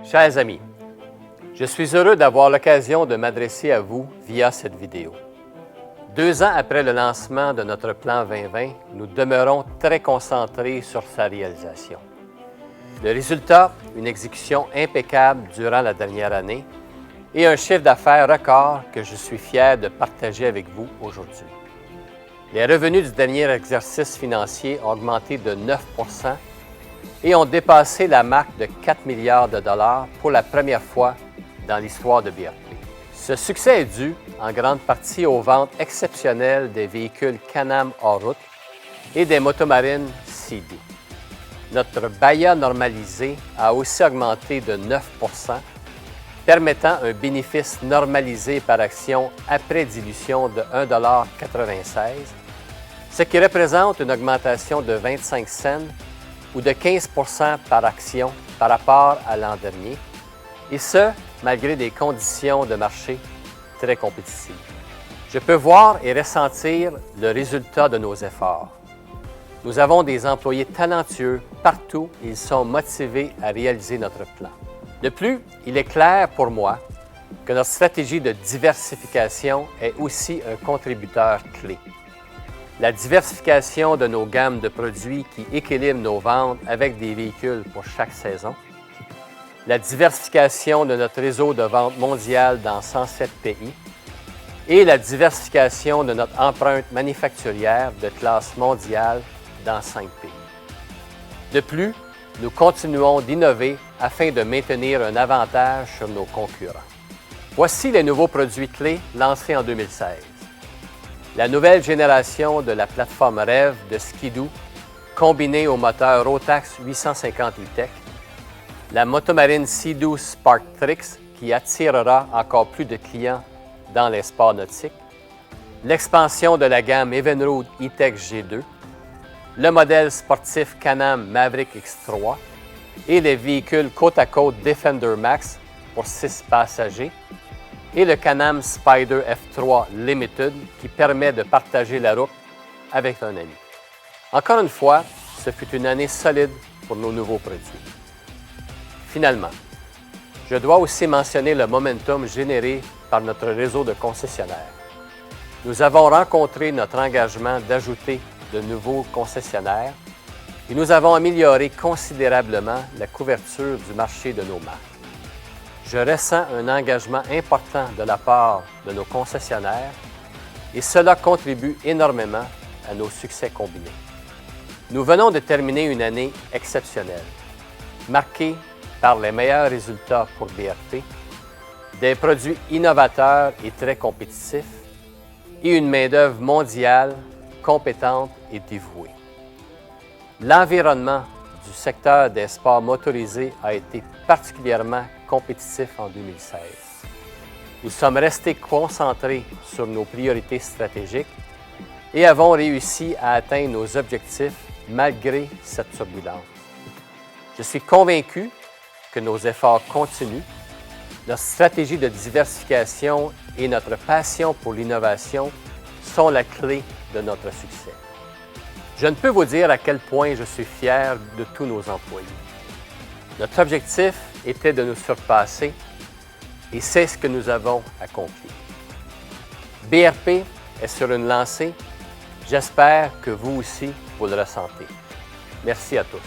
Chers amis, je suis heureux d'avoir l'occasion de m'adresser à vous via cette vidéo. 2 ans après le lancement de notre plan 2020, nous demeurons très concentrés sur sa réalisation. Le résultat, une exécution impeccable durant la dernière année et un chiffre d'affaires record que je suis fier de partager avec vous aujourd'hui. Les revenus du dernier exercice financier ont augmenté de 9 % et ont dépassé la marque de 4 milliards de dollars pour la première fois dans l'histoire de BRP. Ce succès est dû en grande partie aux ventes exceptionnelles des véhicules Can-Am hors route et des motomarines Sea-Doo. Notre BAIA normalisé a aussi augmenté de 9 %, permettant un bénéfice normalisé par action après dilution de 1,96 $, ce qui représente une augmentation de 25 cents ou de 15 % par action par rapport à l'an dernier, et ce, malgré des conditions de marché très compétitives. Je peux voir et ressentir le résultat de nos efforts. Nous avons des employés talentueux partout et ils sont motivés à réaliser notre plan. De plus, il est clair pour moi que notre stratégie de diversification est aussi un contributeur clé. La diversification de nos gammes de produits qui équilibrent nos ventes avec des véhicules pour chaque saison, la diversification de notre réseau de vente mondial dans 107 pays et la diversification de notre empreinte manufacturière de classe mondiale dans 5 pays. De plus, nous continuons d'innover afin de maintenir un avantage sur nos concurrents. Voici les nouveaux produits clés lancés en 2016. La nouvelle génération de la plateforme REV de Ski-Doo, combinée au moteur Rotax 850 E-Tech, la motomarine Sea-Doo Spark Trix qui attirera encore plus de clients dans les sports nautiques, l'expansion de la gamme Evinrude E-Tech G2, le modèle sportif Can-Am Maverick X3 et les véhicules côte-à-côte Defender Max pour 6 passagers et le Can-Am Spyder F3 Limited qui permet de partager la route avec un ami. Encore une fois, ce fut une année solide pour nos nouveaux produits. Finalement, je dois aussi mentionner le momentum généré par notre réseau de concessionnaires. Nous avons rencontré notre engagement d'ajouter de nouveaux concessionnaires et nous avons amélioré considérablement la couverture du marché de nos marques. Je ressens un engagement important de la part de nos concessionnaires et cela contribue énormément à nos succès combinés. Nous venons de terminer une année exceptionnelle, marquée par les meilleurs résultats pour BRP, des produits innovateurs et très compétitifs et une main-d'œuvre mondiale compétente et dévouée. L'environnement du secteur des sports motorisés a été particulièrement compétitif en 2016. Nous sommes restés concentrés sur nos priorités stratégiques et avons réussi à atteindre nos objectifs malgré cette turbulence. Je suis convaincu que nos efforts continuent, notre stratégie de diversification et notre passion pour l'innovation sont la clé de notre succès. Je ne peux vous dire à quel point je suis fier de tous nos employés. Notre objectif était de nous surpasser et c'est ce que nous avons accompli. BRP est sur une lancée. J'espère que vous aussi, vous le ressentez. Merci à tous.